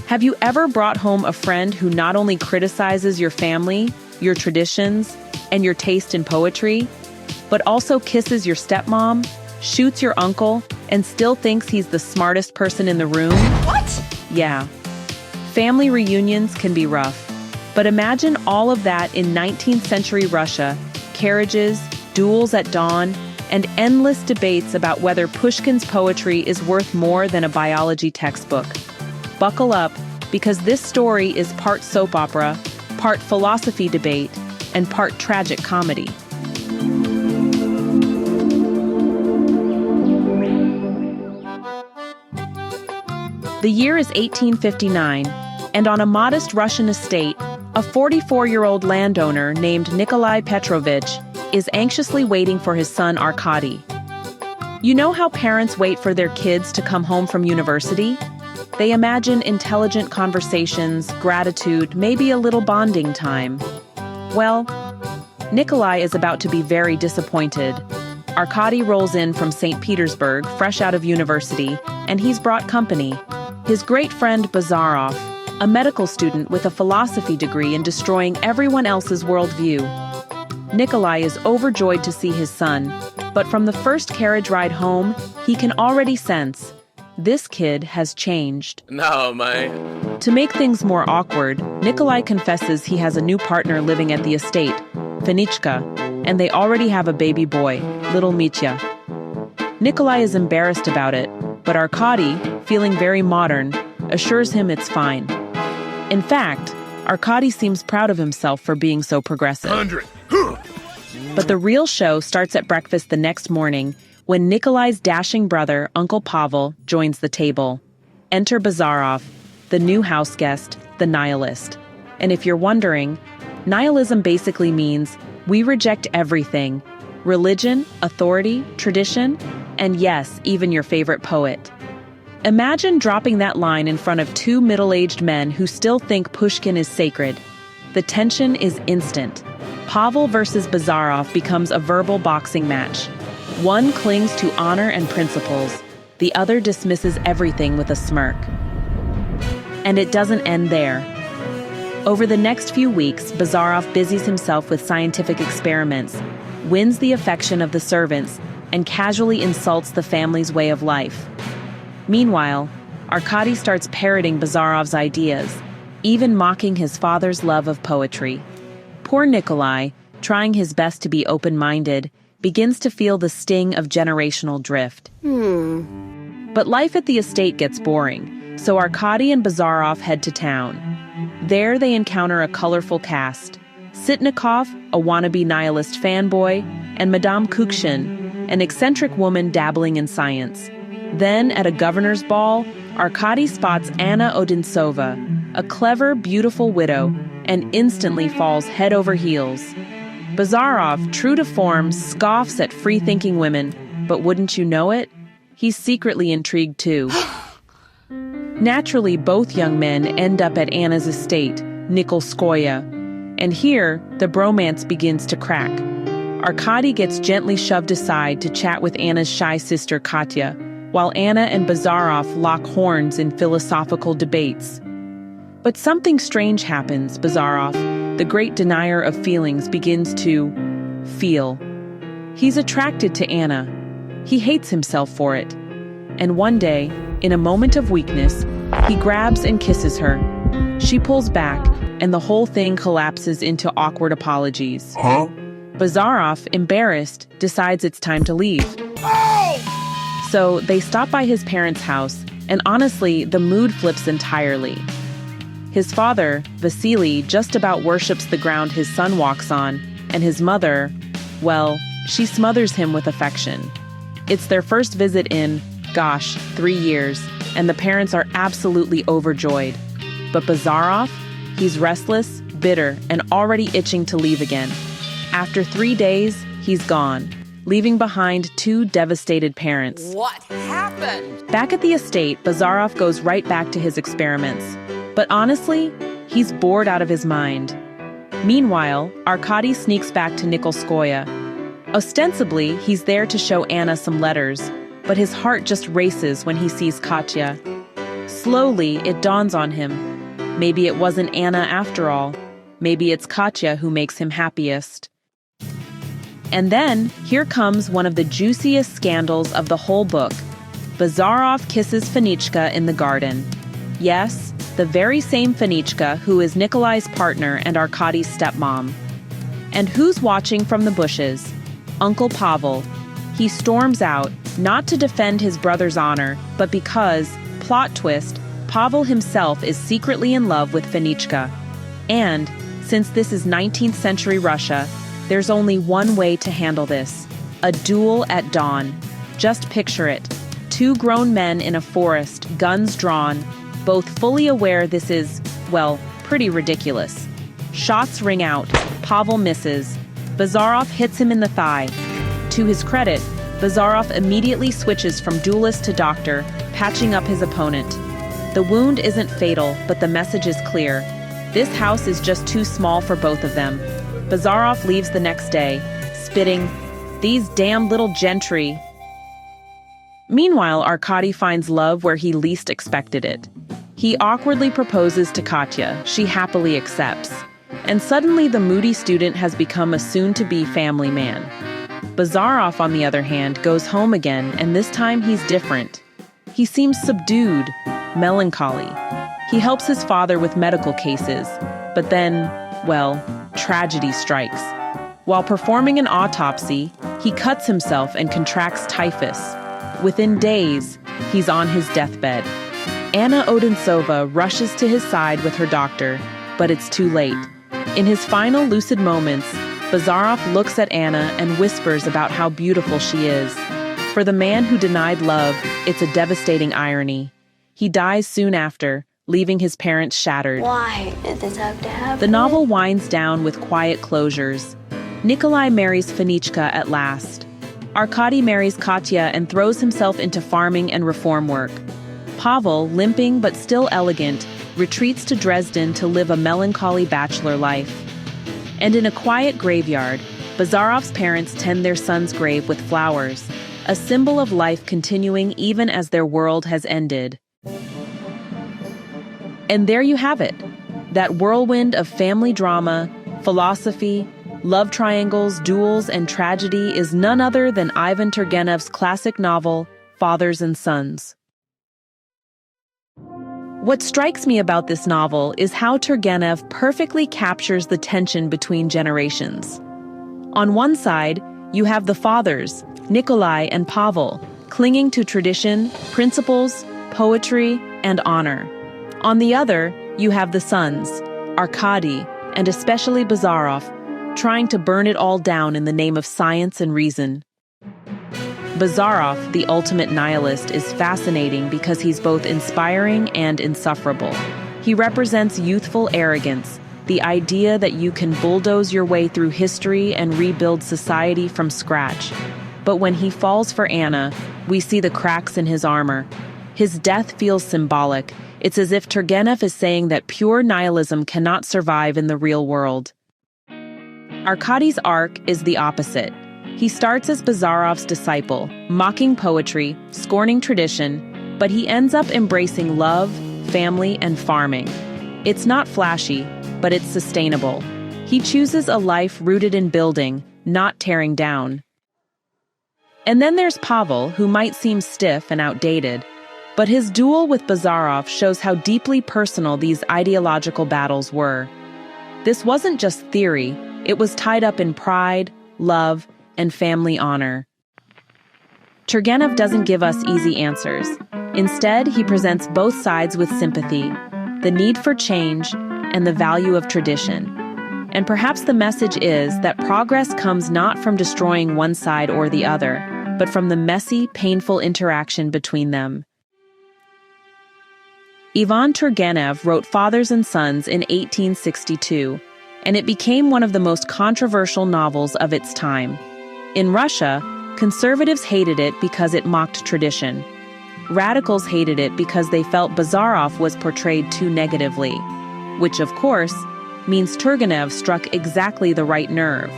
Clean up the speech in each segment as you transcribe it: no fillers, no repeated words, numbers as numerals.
Have you ever brought home a friend who not only criticizes your family, your traditions, and your taste in poetry, but also kisses your stepmom, shoots your uncle, and still thinks he's the smartest person in the room? What? Yeah. Family reunions can be rough. But imagine all of that in 19th century Russia: carriages, duels at dawn, and endless debates about whether Pushkin's poetry is worth more than a biology textbook. Buckle up, because this story is part soap opera, part philosophy debate, and part tragic comedy. The year is 1859, and on a modest Russian estate, a 44-year-old landowner named Nikolai Petrovich is anxiously waiting for his son Arkady. You know how parents wait for their kids to come home from university? They imagine intelligent conversations, gratitude, maybe a little bonding time. Well, Nikolai is about to be very disappointed. Arkady rolls in from St. Petersburg, fresh out of university, and he's brought company. His great friend Bazarov, a medical student with a philosophy degree in destroying everyone else's worldview. Nikolai is overjoyed to see his son, but from the first carriage ride home, he can already sense this kid has changed. No, man. To make things more awkward, Nikolai confesses he has a new partner living at the estate, Fenichka, and they already have a baby boy, little Mitya. Nikolai is embarrassed about it, but Arkady, feeling very modern, assures him it's fine. In fact, Arkady seems proud of himself for being so progressive. 100. But the real show starts at breakfast the next morning when Nikolai's dashing brother, Uncle Pavel, joins the table. Enter Bazarov, the new house guest, the nihilist. And if you're wondering, nihilism basically means we reject everything: religion, authority, tradition, and yes, even your favorite poet. Imagine dropping that line in front of two middle-aged men who still think Pushkin is sacred. The tension is instant. Pavel versus Bazarov becomes a verbal boxing match. One clings to honor and principles. The other dismisses everything with a smirk. And it doesn't end there. Over the next few weeks, Bazarov busies himself with scientific experiments, wins the affection of the servants, and casually insults the family's way of life. Meanwhile, Arkady starts parroting Bazarov's ideas, even mocking his father's love of poetry. Poor Nikolai, trying his best to be open-minded, begins to feel the sting of generational drift. But life at the estate gets boring, so Arkady and Bazarov head to town. There they encounter a colorful cast: Sitnikov, a wannabe nihilist fanboy, and Madame Kukshin, an eccentric woman dabbling in science. Then, at a governor's ball, Arkady spots Anna Odintsova, a clever, beautiful widow, and instantly falls head over heels. Bazarov, true to form, scoffs at free-thinking women, but wouldn't you know it? He's secretly intrigued too. Naturally, both young men end up at Anna's estate, Nikolskoye, and here, the bromance begins to crack. Arkady gets gently shoved aside to chat with Anna's shy sister Katya, while Anna and Bazarov lock horns in philosophical debates. But something strange happens. Bazarov, the great denier of feelings, begins to feel. He's attracted to Anna. He hates himself for it. And one day, in a moment of weakness, he grabs and kisses her. She pulls back, and the whole thing collapses into awkward apologies. Bazarov, embarrassed, decides it's time to leave. So they stop by his parents' house, and honestly, the mood flips entirely. His father, Vasily, just about worships the ground his son walks on, and his mother, well, she smothers him with affection. It's their first visit in, 3 years, and the parents are absolutely overjoyed. But Bazarov, he's restless, bitter, and already itching to leave again. After 3 days, he's gone, leaving behind 2 devastated parents. What happened? Back at the estate, Bazarov goes right back to his experiments. But honestly, he's bored out of his mind. Meanwhile, Arkady sneaks back to Nikolskoye. Ostensibly, he's there to show Anna some letters, but his heart just races when he sees Katya. Slowly, it dawns on him. Maybe it wasn't Anna after all. Maybe it's Katya who makes him happiest. And then, here comes one of the juiciest scandals of the whole book. Bazarov kisses Fenichka in the garden. Yes, the very same Fenichka who is Nikolai's partner and Arkady's stepmom. And who's watching from the bushes? Uncle Pavel. He storms out, not to defend his brother's honor, but because, plot twist, Pavel himself is secretly in love with Fenichka. And, since this is 19th century Russia, there's only one way to handle this: a duel at dawn. Just picture it. Two grown men in a forest, guns drawn, both fully aware this is, well, pretty ridiculous. Shots ring out. Pavel misses. Bazarov hits him in the thigh. To his credit, Bazarov immediately switches from duelist to doctor, patching up his opponent. The wound isn't fatal, but the message is clear. This house is just too small for both of them. Bazarov leaves the next day, spitting, "These damn little gentry." Meanwhile, Arkady finds love where he least expected it. He awkwardly proposes to Katya. She happily accepts. And suddenly the moody student has become a soon-to-be family man. Bazarov, on the other hand, goes home again, and this time he's different. He seems subdued, melancholy. He helps his father with medical cases, but then, well, tragedy strikes. While performing an autopsy, he cuts himself and contracts typhus. Within days, he's on his deathbed. Anna Odintsova rushes to his side with her doctor, but it's too late. In his final lucid moments, Bazarov looks at Anna and whispers about how beautiful she is. For the man who denied love, it's a devastating irony. He dies soon after, leaving his parents shattered. Why did this have to happen? The novel winds down with quiet closures. Nikolai marries Fenichka at last. Arkady marries Katya and throws himself into farming and reform work. Pavel, limping but still elegant, retreats to Dresden to live a melancholy bachelor life. And in a quiet graveyard, Bazarov's parents tend their son's grave with flowers, a symbol of life continuing even as their world has ended. And there you have it, that whirlwind of family drama, philosophy, love triangles, duels, and tragedy is none other than Ivan Turgenev's classic novel, Fathers and Sons. What strikes me about this novel is how Turgenev perfectly captures the tension between generations. On one side, you have the fathers, Nikolai and Pavel, clinging to tradition, principles, poetry, and honor. On the other, you have the sons, Arkady, and especially Bazarov, trying to burn it all down in the name of science and reason. Bazarov, the ultimate nihilist, is fascinating because he's both inspiring and insufferable. He represents youthful arrogance, the idea that you can bulldoze your way through history and rebuild society from scratch. But when he falls for Anna, we see the cracks in his armor. His death feels symbolic. It's as if Turgenev is saying that pure nihilism cannot survive in the real world. Arkady's arc is the opposite. He starts as Bazarov's disciple, mocking poetry, scorning tradition, but he ends up embracing love, family, and farming. It's not flashy, but it's sustainable. He chooses a life rooted in building, not tearing down. And then there's Pavel, who might seem stiff and outdated, but his duel with Bazarov shows how deeply personal these ideological battles were. This wasn't just theory, it was tied up in pride, love, and family honor. Turgenev doesn't give us easy answers. Instead, he presents both sides with sympathy, the need for change, and the value of tradition. And perhaps the message is that progress comes not from destroying one side or the other, but from the messy, painful interaction between them. Ivan Turgenev wrote Fathers and Sons in 1862, and it became one of the most controversial novels of its time. In Russia, conservatives hated it because it mocked tradition. Radicals hated it because they felt Bazarov was portrayed too negatively, which, of course, means Turgenev struck exactly the right nerve.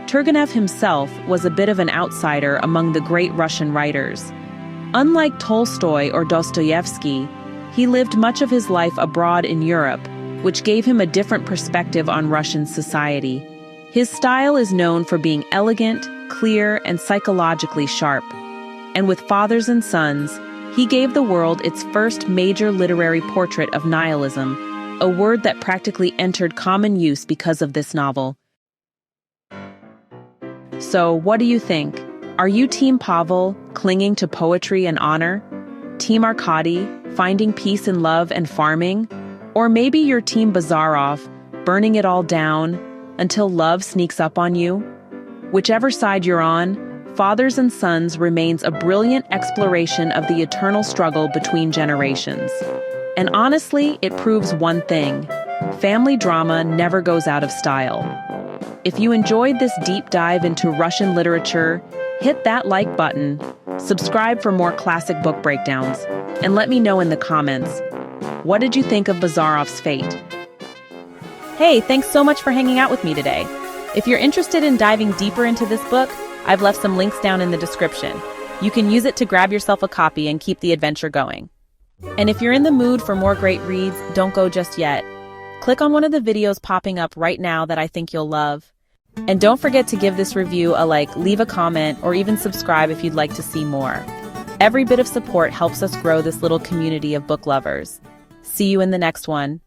Turgenev himself was a bit of an outsider among the great Russian writers. Unlike Tolstoy or Dostoevsky, He lived much of his life abroad in Europe, which gave him a different perspective on Russian society. His style is known for being elegant, clear, and psychologically sharp. And with Fathers and Sons, he gave the world its first major literary portrait of nihilism, a word that practically entered common use because of this novel. So, what do you think? Are you Team Pavel, clinging to poetry and honor? Team Arkady, finding peace in love and farming? Or maybe you're Team Bazarov, burning it all down until love sneaks up on you? Whichever side you're on, Fathers and Sons remains a brilliant exploration of the eternal struggle between generations. And honestly, it proves one thing: family drama never goes out of style. If you enjoyed this deep dive into Russian literature, hit that like button, subscribe for more classic book breakdowns, and let me know in the comments, what did you think of Bazarov's fate? Hey, thanks so much for hanging out with me today. If you're interested in diving deeper into this book, I've left some links down in the description. You can use it to grab yourself a copy and keep the adventure going. And if you're in the mood for more great reads, don't go just yet. Click on one of the videos popping up right now that I think you'll love. And don't forget to give this review a like, leave a comment, or even subscribe if you'd like to see more. Every bit of support helps us grow this little community of book lovers. See you in the next one.